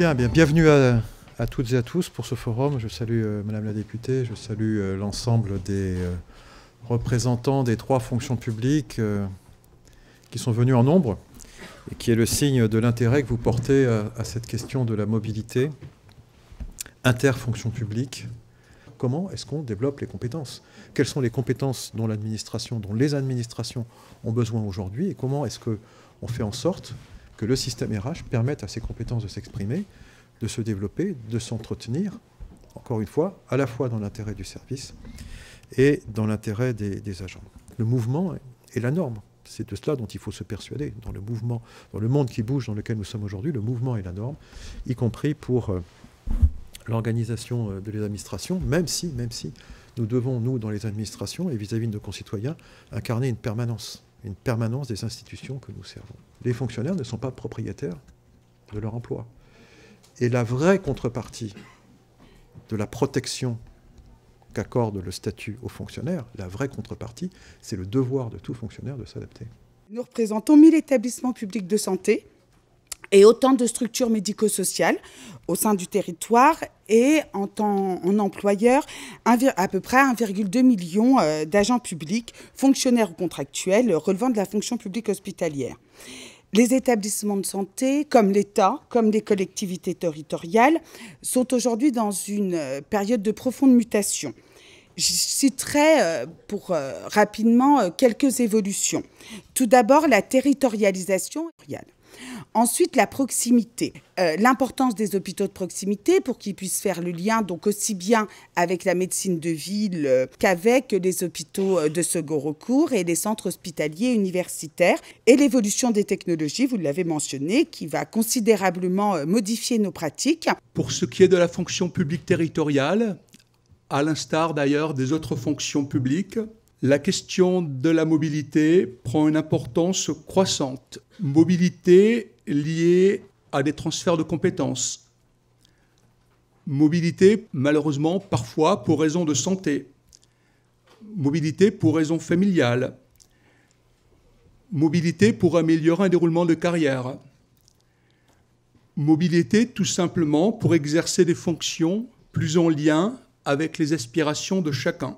Bienvenue à toutes et à tous pour ce forum. Je salue Madame la députée, je salue l'ensemble des représentants des 3 fonctions publiques qui sont venus en nombre et qui est le signe de l'intérêt que vous portez à cette question de la mobilité interfonction publique. Comment est-ce qu'on développe les compétences? Quelles sont les compétences dont les administrations ont besoin aujourd'hui et comment est-ce qu'on fait en sorte que le système RH permette à ces compétences de s'exprimer, de se développer, de s'entretenir, encore une fois, à la fois dans l'intérêt du service et dans l'intérêt des agents. Le mouvement est la norme. C'est de cela dont il faut se persuader. Dans le mouvement, dans le monde qui bouge dans lequel nous sommes aujourd'hui, le mouvement est la norme, y compris pour l'organisation de l'administration, même si nous devons, nous, dans les administrations et vis-à-vis de nos concitoyens, incarner une permanence des institutions que nous servons. Les fonctionnaires ne sont pas propriétaires de leur emploi. Et la vraie contrepartie de la protection qu'accorde le statut aux fonctionnaires, la vraie contrepartie, c'est le devoir de tout fonctionnaire de s'adapter. Nous représentons 1000 établissements publics de santé et autant de structures médico-sociales au sein du territoire et en employeur à peu près 1,2 million d'agents publics, fonctionnaires ou contractuels relevant de la fonction publique hospitalière. Les établissements de santé, comme l'État, comme les collectivités territoriales, sont aujourd'hui dans une période de profonde mutation. Je citerai rapidement quelques évolutions. Tout d'abord, la territorialisation. Ensuite, la proximité, l'importance des hôpitaux de proximité pour qu'ils puissent faire le lien donc aussi bien avec la médecine de ville qu'avec les hôpitaux de second recours et les centres hospitaliers universitaires. Et l'évolution des technologies, vous l'avez mentionné, qui va considérablement modifier nos pratiques. Pour ce qui est de la fonction publique territoriale, à l'instar d'ailleurs des autres fonctions publiques, la question de la mobilité prend une importance croissante. Mobilité liée à des transferts de compétences. Mobilité, malheureusement, parfois pour raison de santé. Mobilité pour raison familiale. Mobilité pour améliorer un déroulement de carrière. Mobilité tout simplement pour exercer des fonctions plus en lien avec les aspirations de chacun.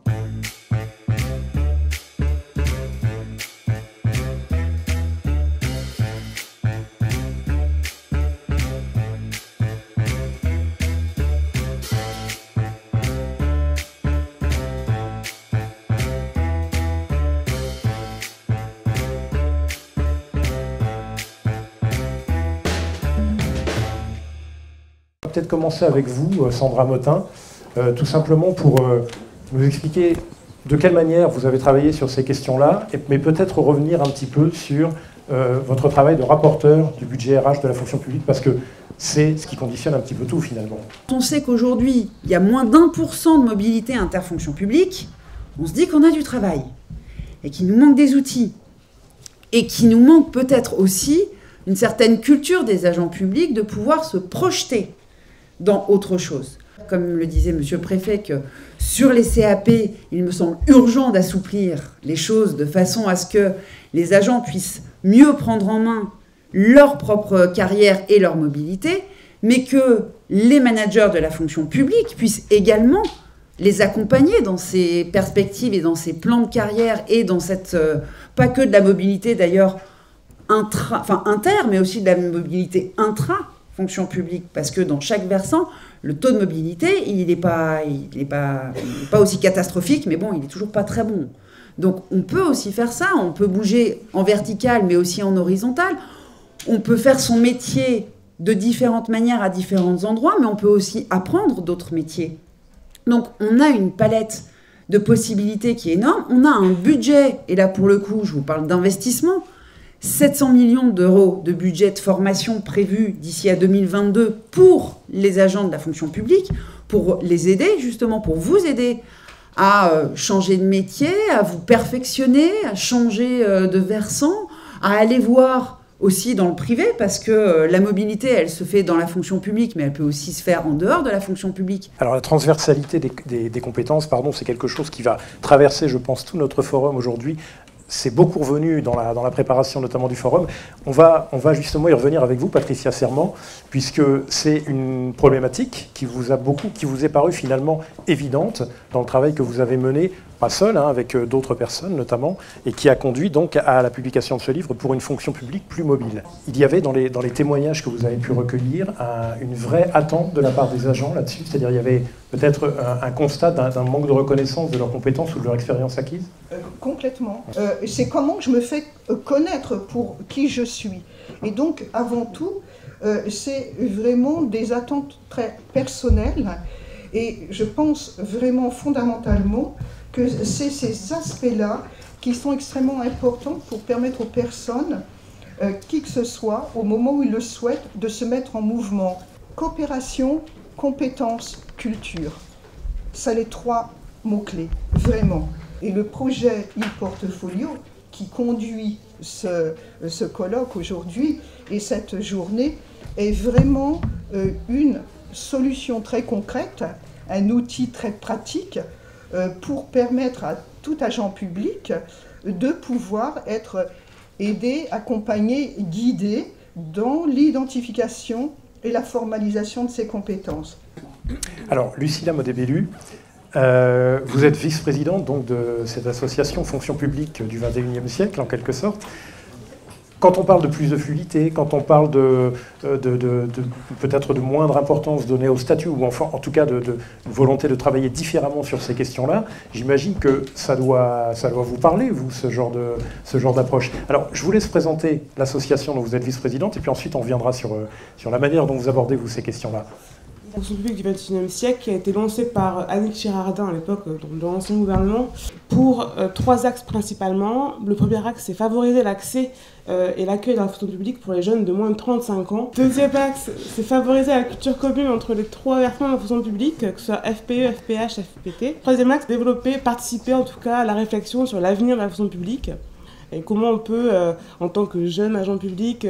Peut-être commencer avec vous, Sandra Motin, tout simplement pour nous expliquer de quelle manière vous avez travaillé sur ces questions-là, mais peut-être revenir un petit peu sur votre travail de rapporteur du budget RH de la fonction publique, parce que c'est ce qui conditionne un petit peu tout finalement. On sait qu'aujourd'hui, il y a moins d'1% de mobilité interfonction publique, on se dit qu'on a du travail, et qu'il nous manque des outils, et qu'il nous manque peut-être aussi une certaine culture des agents publics de pouvoir se projeter dans autre chose. Comme le disait Monsieur le Préfet, que sur les CAP, il me semble urgent d'assouplir les choses de façon à ce que les agents puissent mieux prendre en main leur propre carrière et leur mobilité, mais que les managers de la fonction publique puissent également les accompagner dans ces perspectives et dans ces plans de carrière et dans cette, pas que de la mobilité d'ailleurs inter, mais aussi de la mobilité intra-fonction publique, parce que dans chaque versant, le taux de mobilité, il n'est pas aussi catastrophique, mais bon, il n'est toujours pas très bon. Donc on peut aussi faire ça, on peut bouger en vertical, mais aussi en horizontal. On peut faire son métier de différentes manières à différents endroits, mais on peut aussi apprendre d'autres métiers. Donc on a une palette de possibilités qui est énorme. On a un budget, et là pour le coup, je vous parle d'investissement, 700 millions d'euros de budget de formation prévu d'ici à 2022 pour les agents de la fonction publique, pour les aider, justement, pour vous aider à changer de métier, à vous perfectionner, à changer de versant, à aller voir aussi dans le privé, parce que la mobilité, elle se fait dans la fonction publique, mais elle peut aussi se faire en dehors de la fonction publique. Alors la transversalité des compétences, c'est quelque chose qui va traverser, je pense, tout notre forum aujourd'hui. c'est beaucoup revenu dans la préparation notamment du forum. On va justement y revenir avec vous, Patricia Serment, puisque c'est une problématique qui vous est parue finalement évidente dans le travail que vous avez mené, pas seul, hein, avec d'autres personnes notamment, et qui a conduit donc à la publication de ce livre pour une fonction publique plus mobile. Il y avait dans les témoignages que vous avez pu recueillir une vraie attente de la part des agents là-dessus, c'est-à-dire il y avait peut-être un constat d'un manque de reconnaissance de leurs compétences ou de leur expérience acquise. Complètement. C'est comment je me fais connaître pour qui je suis. Et donc, avant tout, c'est vraiment des attentes très personnelles. Et je pense vraiment fondamentalement que c'est ces aspects-là qui sont extrêmement importants pour permettre aux personnes, qui que ce soit, au moment où ils le souhaitent, de se mettre en mouvement. Coopération, compétences, culture. Ça, les trois mots-clés, vraiment. Et le projet e-portfolio qui conduit ce colloque aujourd'hui et cette journée est vraiment une solution très concrète, un outil très pratique pour permettre à tout agent public de pouvoir être aidé, accompagné, guidé dans l'identification et la formalisation de ses compétences. Alors, Lucilla Modébélu, vous êtes vice-présidente donc, de cette association Fonction publique du XXIe siècle, en quelque sorte. Quand on parle de plus de fluidité, quand on parle peut-être de moindre importance donnée au statut, ou enfin, en tout cas de volonté de travailler différemment sur ces questions-là, j'imagine que ça doit vous parler, vous, ce genre d'approche. Alors, je vous laisse présenter l'association dont vous êtes vice-présidente, et puis ensuite on reviendra sur la manière dont vous abordez, vous, ces questions-là. La fonction publique du XXIe siècle qui a été lancée par Annick Girardin à l'époque dans l'ancien gouvernement pour trois axes principalement. Le premier axe, c'est favoriser l'accès et l'accueil de la fonction publique pour les jeunes de moins de 35 ans. Deuxième axe, c'est favoriser la culture commune entre les trois versants de la fonction publique, que ce soit FPE, FPH, FPT. Troisième axe, développer, participer en tout cas à la réflexion sur l'avenir de la fonction publique. Et comment on peut, en tant que jeune agent public,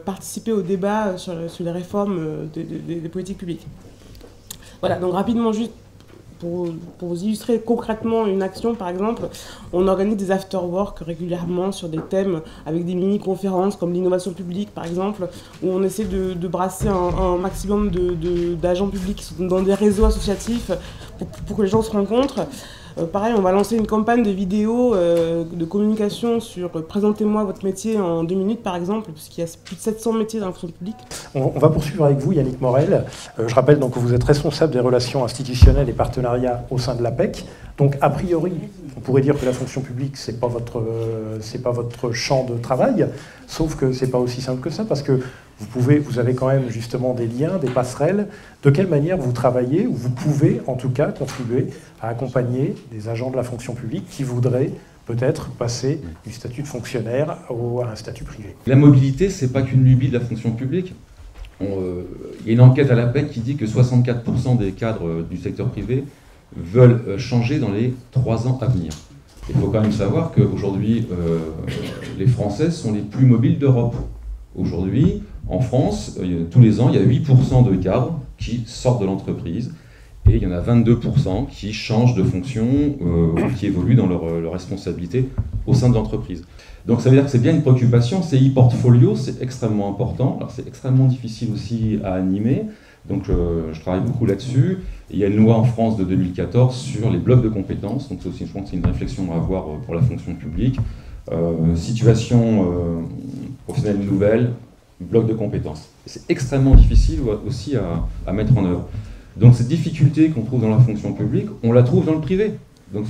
participer au débat sur les réformes des politiques publiques. Voilà, donc rapidement, juste pour vous illustrer concrètement une action, par exemple, on organise des after-work régulièrement sur des thèmes avec des mini-conférences comme l'innovation publique, par exemple, où on essaie de brasser un maximum d'agents publics qui sont dans des réseaux associatifs pour que les gens se rencontrent. Pareil, on va lancer une campagne de vidéos de communication sur « Présentez-moi votre métier en 2 minutes » par exemple, puisqu'il y a plus de 700 métiers dans la fonction publique. On va poursuivre avec vous, Yannick Morel. Je rappelle donc que vous êtes responsable des relations institutionnelles et partenariats au sein de l'APEC. Donc, a priori, on pourrait dire que la fonction publique, c'est pas votre champ de travail, sauf que c'est pas aussi simple que ça, parce que vous avez quand même justement des liens, des passerelles. De quelle manière vous travaillez, ou vous pouvez en tout cas contribuer à accompagner des agents de la fonction publique qui voudraient peut-être passer du statut de fonctionnaire à un statut privé? La mobilité, c'est pas qu'une lubie de la fonction publique. Il y a une enquête à l'APEC qui dit que 64% des cadres du secteur privé veulent changer dans les 3 ans à venir. Il faut quand même savoir qu'aujourd'hui, les Français sont les plus mobiles d'Europe. Aujourd'hui, en France, tous les ans, il y a 8% de cadres qui sortent de l'entreprise et il y en a 22% qui changent de fonction ou qui évoluent dans leur responsabilité au sein de l'entreprise. Donc ça veut dire que c'est bien une préoccupation, c'est e-portfolio, c'est extrêmement important. Alors c'est extrêmement difficile aussi à animer, donc je travaille beaucoup là-dessus. Il y a une loi en France de 2014 sur les blocs de compétences, donc c'est aussi, je pense que c'est une réflexion à avoir pour la fonction publique. Situation professionnelle nouvelle, bloc de compétences. C'est extrêmement difficile aussi à mettre en œuvre. Donc cette difficulté qu'on trouve dans la fonction publique, on la trouve dans le privé. Donc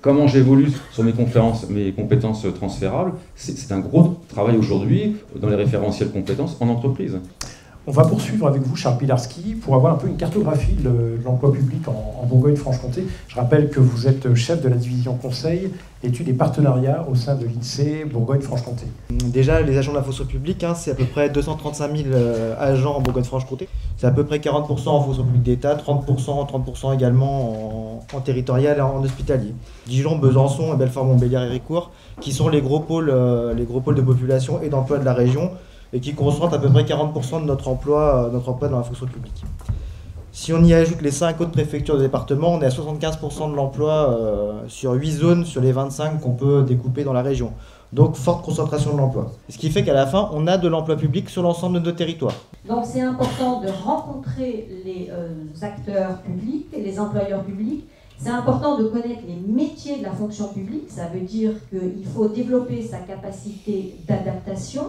comment j'évolue sur mes compétences transférables, c'est un gros travail aujourd'hui dans les référentiels compétences en entreprise. On va poursuivre avec vous, Charles Pilarski, pour avoir un peu une cartographie de l'emploi public en Bourgogne-Franche-Comté. Je rappelle que vous êtes chef de la division conseil, études et partenariats au sein de l'INSEE Bourgogne-Franche-Comté. Déjà, les agents de la fonction publique, c'est à peu près 235 000 agents en Bourgogne-Franche-Comté. C'est à peu près 40% en fonction publique d'État, 30% également en territorial et en hospitalier. Dijon, Besançon, Belfort, Montbéliard et Ricourt, qui sont les gros pôles de population et d'emploi de la région, et qui concentrent à peu près 40% de notre emploi dans la fonction publique. Si on y ajoute les 5 autres préfectures de département, on est à 75% de l'emploi sur 8 zones sur les 25 qu'on peut découper dans la région. Donc forte concentration de l'emploi. Ce qui fait qu'à la fin, on a de l'emploi public sur l'ensemble de nos territoires. Donc c'est important de rencontrer les acteurs publics et les employeurs publics. C'est important de connaître les métiers de la fonction publique. Ça veut dire qu'il faut développer sa capacité d'adaptation.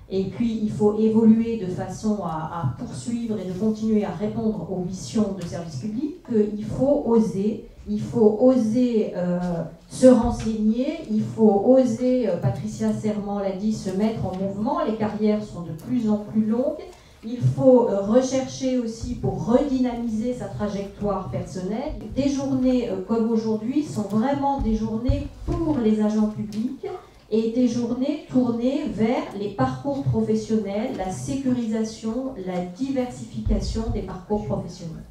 Et puis, il faut évoluer de façon à poursuivre et de continuer à répondre aux missions de service public. Il faut oser se renseigner, il faut oser, Patricia Serment l'a dit, se mettre en mouvement. Les carrières sont de plus en plus longues. Il faut rechercher aussi pour redynamiser sa trajectoire personnelle. Des journées comme aujourd'hui sont vraiment des journées pour les agents publics, et des journées tournées vers les parcours professionnels, la sécurisation, la diversification des parcours professionnels.